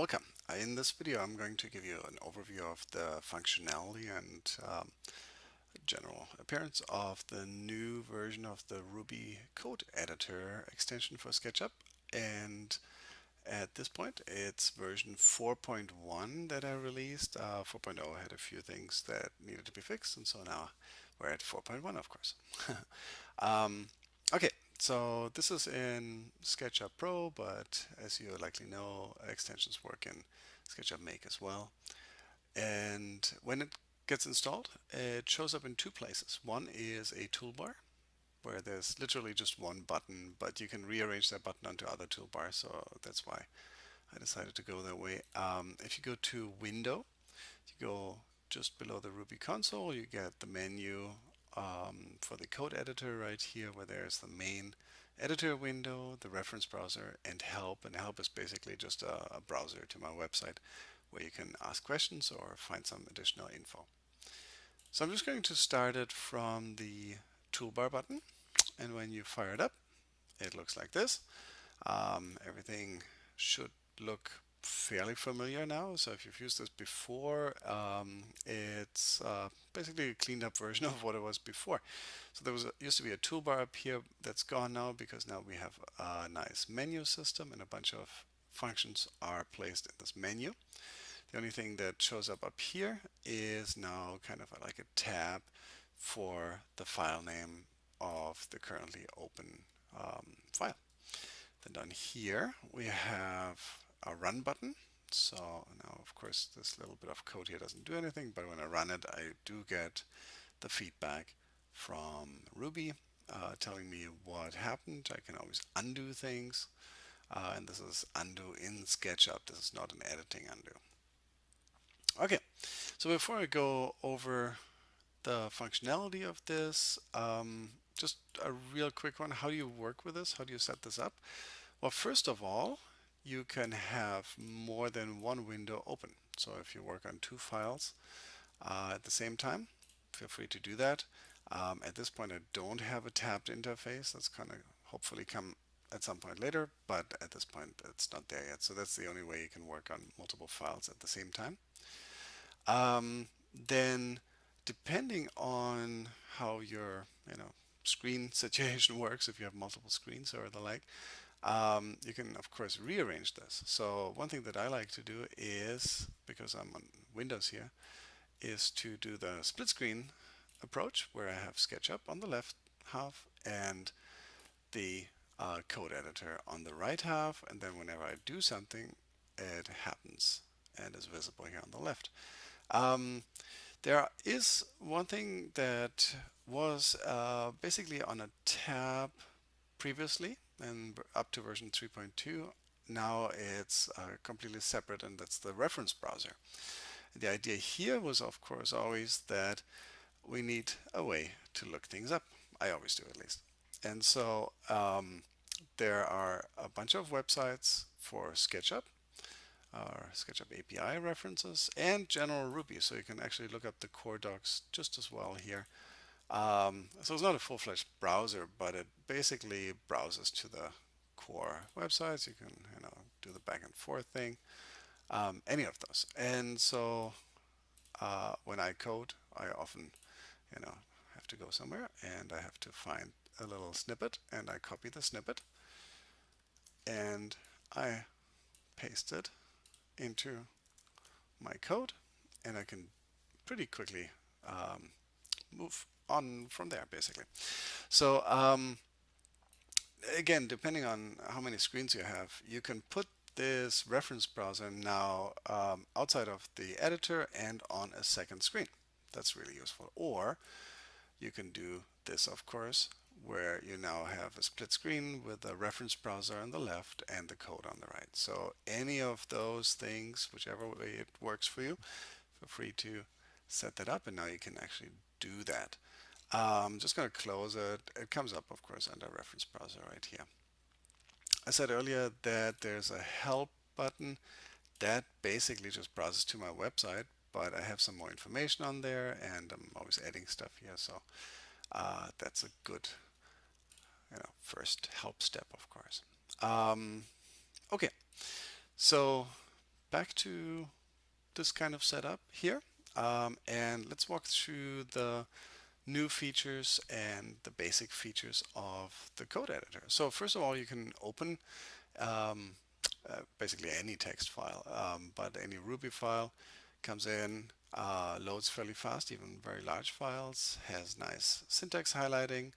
Welcome. In this video, I'm going to give you an overview of the functionality and general appearance of the new version of the Ruby code editor extension for SketchUp. And at this point, it's version 4.1 that I released. 4.0 had a few things that needed to be fixed, and so now we're at 4.1, of course. Okay, so this is in SketchUp Pro, but as you likely know, extensions work in SketchUp Make as well. And when it gets installed, it shows up in two places. One is a toolbar, where there's literally just one button, but you can rearrange that button onto other toolbars, so that's why I decided to go that way. If you go to Window, you go just below the Ruby console, you get the menu for the code editor right here, where there's the main editor window, the reference browser, and help. And help is basically just a browser to my website where you can ask questions or find some additional info. So I'm just going to start it from the toolbar button, and when you fire it up, it looks like this. Everything should look fairly familiar now. So if you've used this before, it's basically a cleaned up version of what it was before. So there used to be a toolbar up here that's gone now, because now we have a nice menu system and a bunch of functions are placed in this menu. The only thing that shows up here is now kind of like a tab for the file name of the currently open file. Then down here we have a run button. So now, of course, this little bit of code here doesn't do anything, but when I run it, I do get the feedback from Ruby telling me what happened. I can always undo things, and this is undo in SketchUp. This is not an editing undo. Okay, so before I go over the functionality of this, just a real quick one. How do you work with this? How do you set this up? Well, first of all, you can have more than one window open. So if you work on two files at the same time, feel free to do that. At this point, I don't have a tabbed interface. That's kind of hopefully come at some point later, but at this point, it's not there yet. So that's the only way you can work on multiple files at the same time. Then, depending on how your screen situation works, if you have multiple screens or the like, you can of course rearrange this. So one thing that I like to do is, because I'm on Windows here, is to do the split screen approach, where I have SketchUp on the left half and the code editor on the right half, and then whenever I do something, it happens and is visible here on the left. There is one thing that was basically on a tab previously and up to version 3.2. Now it's completely separate, and that's the reference browser. The idea here was, of course, always that we need a way to look things up. I always do, at least. And so there are a bunch of websites for SketchUp, SketchUp API references, and general Ruby. So you can actually look up the core docs just as well here. So it's not a full-fledged browser, but it basically browses to the core websites. You can do the back and forth thing, any of those. And so when I code, I often have to go somewhere and I have to find a little snippet, and I copy the snippet and I paste it into my code, and I can pretty quickly move on from there, basically. So again, depending on how many screens you have, you can put this reference browser now outside of the editor and on a second screen. That's really useful. Or you can do this, of course, where you now have a split screen with a reference browser on the left and the code on the right. So any of those things, whichever way it works for you, feel free to set that up, and now you can actually do that. I'm just going to close it. It comes up, of course, under reference browser right here. I said earlier that there's a help button that basically just browses to my website, but I have some more information on there, and I'm always adding stuff here. So that's a good first help step, of course. Okay, so back to this kind of setup here. And let's walk through the new features and the basic features of the code editor. So first of all, you can open um, basically any text file, but any Ruby file comes in, loads fairly fast, even very large files, has nice syntax highlighting.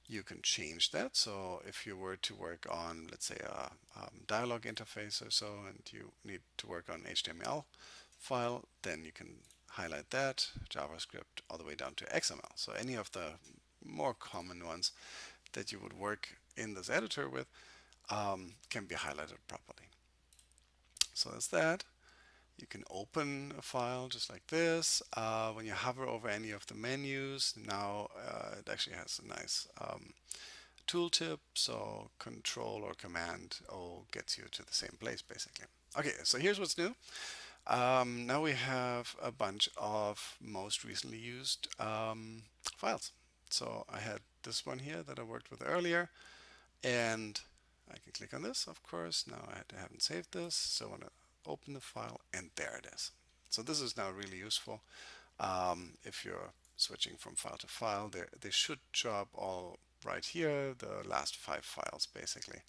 You can change that. So if you were to work on, let's say, a dialog interface or so, and you need to work on HTML file, then you can highlight that, JavaScript, all the way down to XML. So any of the more common ones that you would work in this editor with can be highlighted properly. So that's that. You can open a file just like this. When you hover over any of the menus, now it actually has a nice tooltip. So Control or Command O gets you to the same place basically. Okay, so here's what's new. Now we have a bunch of most recently used files. So I had this one here that I worked with earlier, and I can click on this, of course. Now I haven't saved this, so I want to open the file, and there it is. So this is now really useful. If you're switching from file to file, they should show up all right here. The last 5 files basically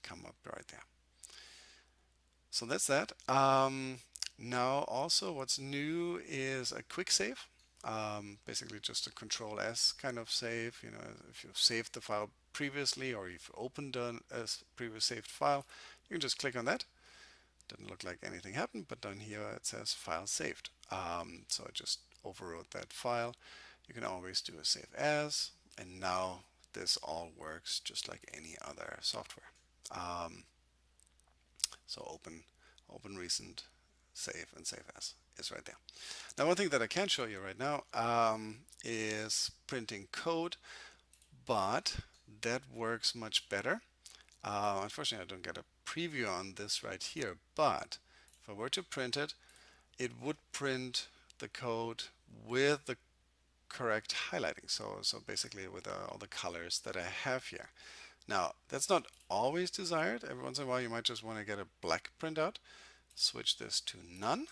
come up right there. So that's that. Now also what's new is a quick save. Basically just a Control S kind of save. You know, if you've saved the file previously or you've opened a previous saved file, you can just click on that. Doesn't look like anything happened, but down here it says file saved. So I just overwrote that file. You can always do a save as, and now this all works just like any other software. So open recent, save, and save as is right there. Now one thing that I can show you right now is printing code, but that works much better. Unfortunately, I don't get a preview on this right here, but if I were to print it, it would print the code with the correct highlighting. So basically with all the colors that I have here. Now, that's not always desired. Every once in a while, you might just want to get a black printout. Switch this to none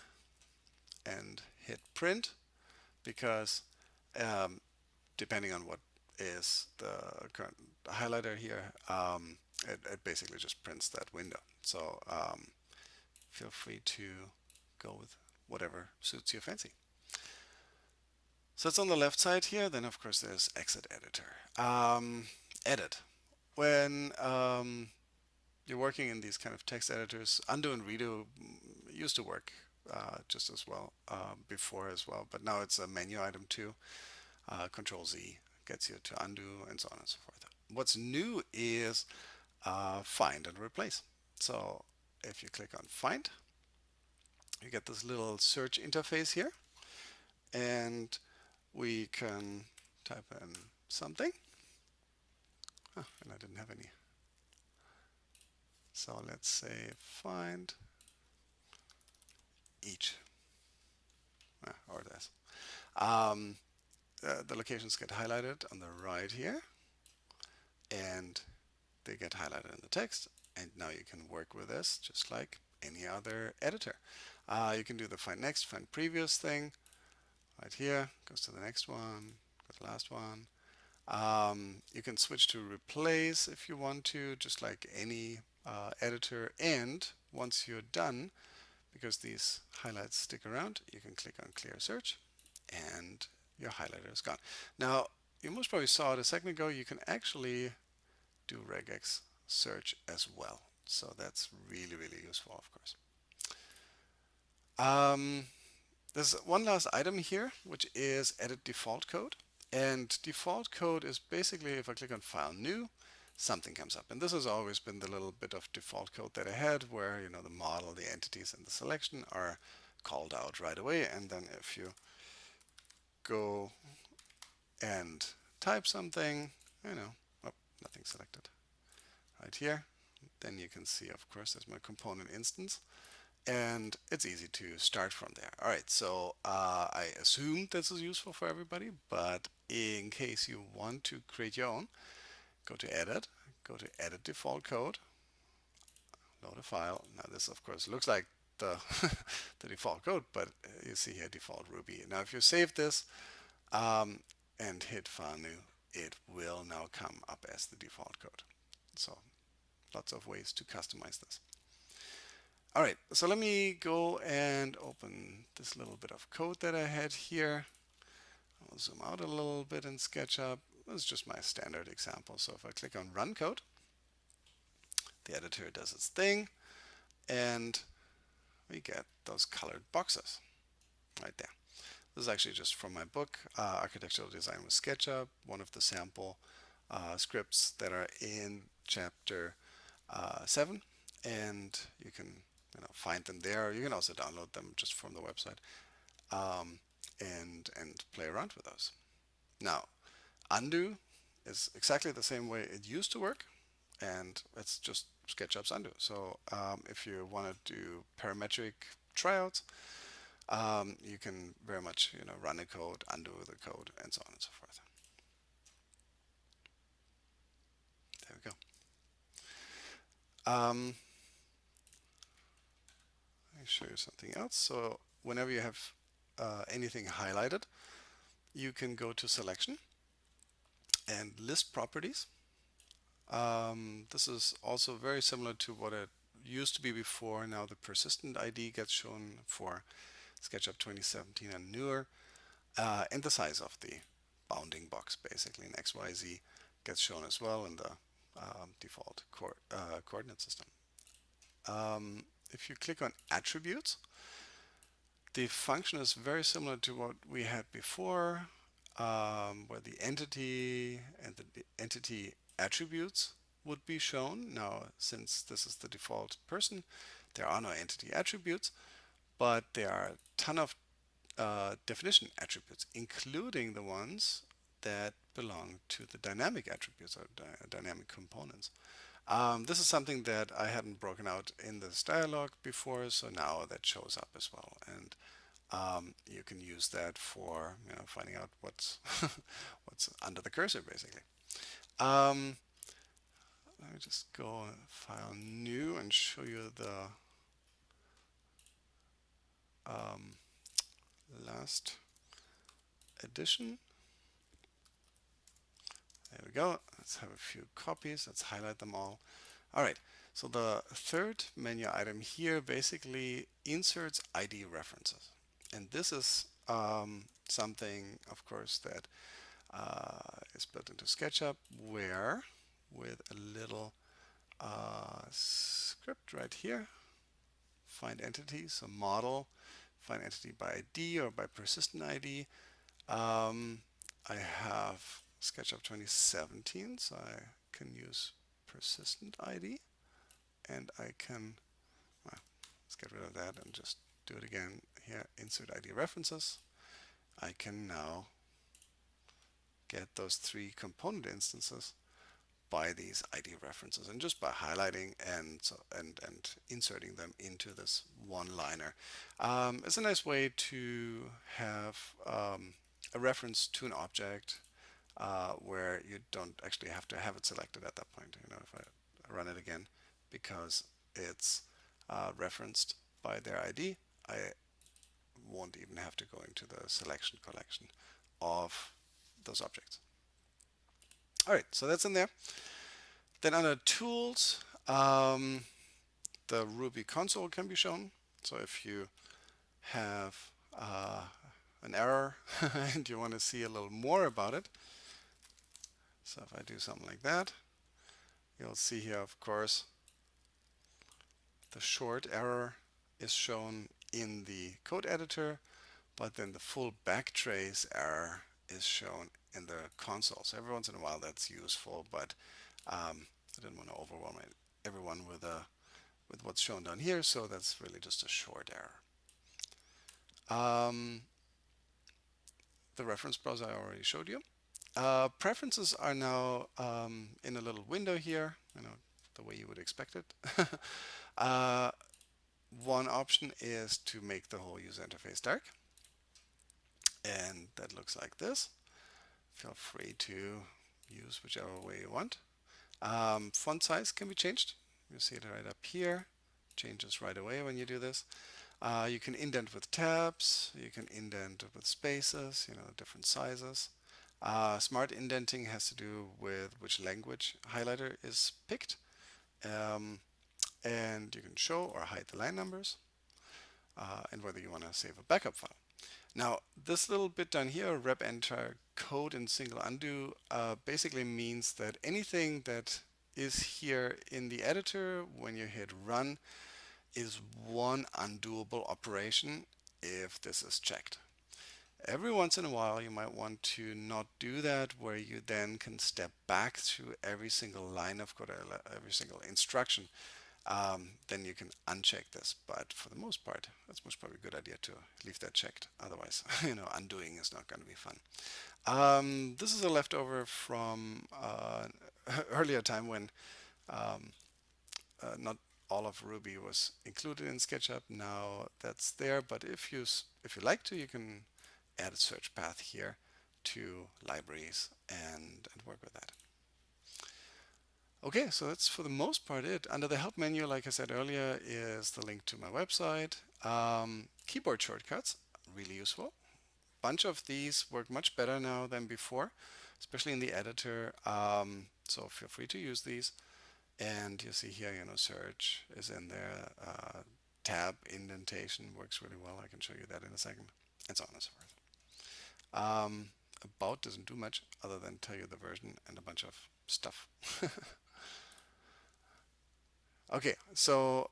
and hit print, because um, depending on what is the current highlighter here, it basically just prints that window. So feel free to go with whatever suits your fancy. So it's on the left side here. Then of course there's exit editor. Edit. When you're working in these kind of text editors, undo and redo used to work just as well before as well, but now it's a menu item too. Control Z gets you to undo, and so on and so forth. What's new is find and replace. So if you click on find, you get this little search interface here, and we can type in something. And I didn't have any. So let's say find each, or this. The locations get highlighted on the right here, and they get highlighted in the text, and now you can work with this just like any other editor. You can do the find next, find previous thing right here, goes to the next one, goes to the last one. You can switch to replace if you want to, just like any editor, and once you're done, because these highlights stick around, you can click on clear search and your highlighter is gone. Now, you most probably saw it a second ago, you can actually do regex search as well. So that's really, really useful, of course. There's one last item here, which is edit default code. And default code is basically, if I click on File New, something comes up. And this has always been the little bit of default code that I had, where the model, the entities, and the selection are called out right away. And then if you go and type something, oh, nothing selected right here, then you can see, of course, there's my component instance. And it's easy to start from there. All right, so I assume this is useful for everybody, but in case you want to create your own, go to Edit, go to Edit Default Code, load a file. Now this, of course, looks like the the default code, but you see here default Ruby. Now, if you save this and hit File New, it will now come up as the default code. So lots of ways to customize this. All right, so let me go and open this little bit of code that I had here. I'll zoom out a little bit in SketchUp. This is just my standard example. So if I click on Run Code, the editor does its thing, and we get those colored boxes right there. This is actually just from my book, Architectural Design with SketchUp, one of the sample scripts that are in chapter 7, and you can find them there. You can also download them just from the website and play around with those. Now, undo is exactly the same way it used to work, and it's just SketchUp's undo. So if you want to do parametric tryouts, you can very much run a code, undo the code, and so on and so forth. There we go. Let me show you something else. So whenever you have anything highlighted, you can go to Selection and List Properties. This is also very similar to what it used to be before. Now the persistent ID gets shown for SketchUp 2017 and newer, and the size of the bounding box, basically in XYZ, gets shown as well in the default coordinate system. If you click on Attributes, the function is very similar to what we had before, where the entity and the entity attributes would be shown. Now, since this is the default person, there are no entity attributes, but there are a ton of definition attributes, including the ones that belong to the dynamic attributes or dynamic components. This is something that I hadn't broken out in this dialog before, so now that shows up as well, and you can use that for finding out what's what's under the cursor, basically. Let me just go File New and show you the last edition. There we go. Let's have a few copies. Let's highlight them all. All right. So the third menu item here basically inserts ID references. And this is something, of course, that is built into SketchUp, where with a little script right here, find entity, so model, find entity by ID or by persistent ID. I have SketchUp 2017, so I can use persistent ID, and I can, well, let's get rid of that and just do it again here, insert ID references. I can now get those 3 component instances by these ID references, and just by highlighting and inserting them into this one-liner. It's a nice way to have a reference to an object where you don't actually have to have it selected at that point. If I run it again, because it's referenced by their ID, I won't even have to go into the selection collection of those objects. All right, so that's in there. Then under Tools, the Ruby console can be shown. So if you have an error and you want to see a little more about it, so if I do something like that, you'll see here, of course, the short error is shown in the code editor, but then the full backtrace error is shown in the console. So every once in a while that's useful, but I didn't want to overwhelm everyone with what's shown down here, so that's really just a short error. The reference browser I already showed you. Preferences are now in a little window here, the way you would expect it. One option is to make the whole user interface dark, and that looks like this. Feel free to use whichever way you want. Font size can be changed. You see it right up here. changes right away when you do this. You can indent with tabs, you can indent with spaces, different sizes. Smart indenting has to do with which language highlighter is picked. Um, and you can show or hide the line numbers, and whether you want to save a backup file. Now, this little bit down here, rep enter code in single undo, basically means that anything that is here in the editor when you hit run is one undoable operation if this is checked. Every once in a while, you might want to not do that, where you then can step back through every single line of code, every single instruction. Then you can uncheck this. But for the most part, that's most probably a good idea to leave that checked. Otherwise, undoing is not going to be fun. This is a leftover from earlier time when not all of Ruby was included in SketchUp. Now that's there, but if you like to, you can add a search path here to libraries and work with that. Okay, so that's for the most part it. Under the help menu, like I said earlier, is the link to my website. Keyboard shortcuts, really useful. Bunch of these work much better now than before, especially in the editor. So feel free to use these. And you see here, search is in there. Tab indentation works really well. I can show you that in a second, and so on and so forth. About doesn't do much other than tell you the version and a bunch of stuff. Okay, so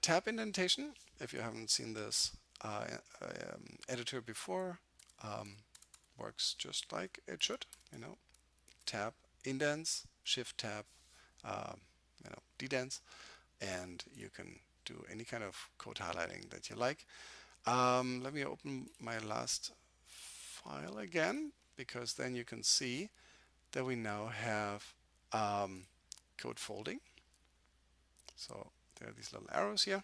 tab indentation, if you haven't seen this editor before, works just like it should. Tab indents, shift tab, dedents, and you can do any kind of code highlighting that you like. Let me open my last file again, because then you can see that we now have code folding. So there are these little arrows here.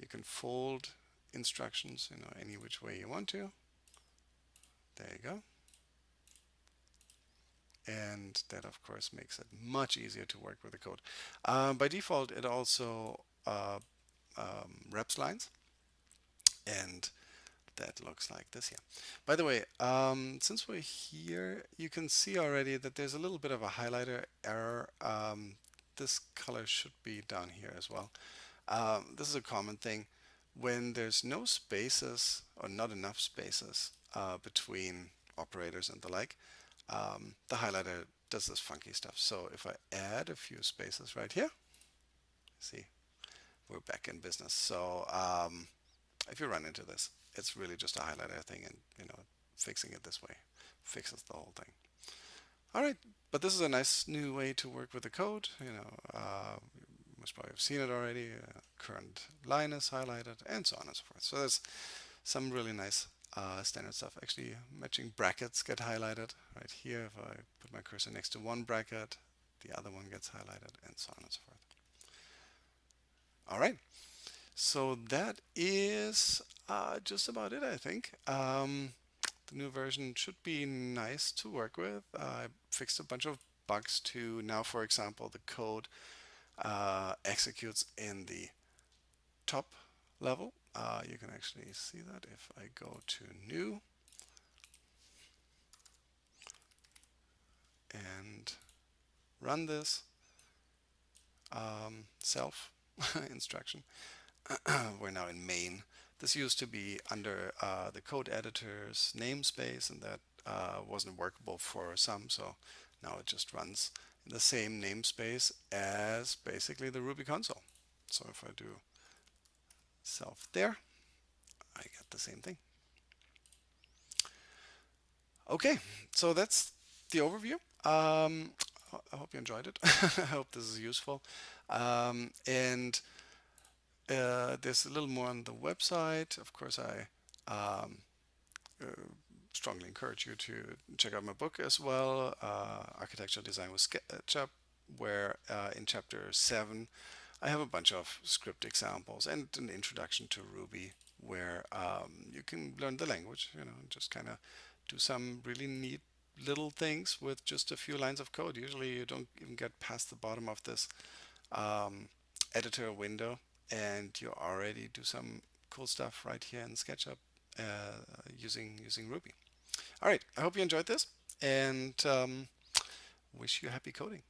You can fold instructions, any which way you want to. There you go. And that, of course, makes it much easier to work with the code. By default, it also reps lines, and that looks like this here. By the way, since we're here, you can see already that there's a little bit of a highlighter error. This color should be down here as well. This is a common thing. When there's no spaces or not enough spaces between operators and the like, the highlighter does this funky stuff. So if I add a few spaces right here, see, we're back in business. So if you run into this, it's really just a highlighter thing, and fixing it this way fixes the whole thing. All right, but this is a nice new way to work with the code. You must probably have seen it already. Current line is highlighted, and so on and so forth. So there's some really nice standard stuff. Actually, matching brackets get highlighted right here. If I put my cursor next to one bracket, the other one gets highlighted, and so on and so forth. All right, so that is just about it, I think. The new version should be nice to work with. I fixed a bunch of bugs too. Now, for example, the code executes in the top level. You can actually see that if I go to new and run this self instruction. We're now in main. This used to be under the code editor's namespace, and that wasn't workable for some, so now it just runs in the same namespace as basically the Ruby console. So if I do self there, I get the same thing. Okay, so that's the overview. I hope you enjoyed it. I hope this is useful. And there's a little more on the website. Of course, I uh, strongly encourage you to check out my book as well, Architectural Design with SketchUp, where in chapter 7 I have a bunch of script examples and an introduction to Ruby, where you can learn the language, just kind of do some really neat little things with just a few lines of code. Usually you don't even get past the bottom of this editor window, and you already do some cool stuff right here in SketchUp using Ruby. All right, I hope you enjoyed this, and wish you happy coding.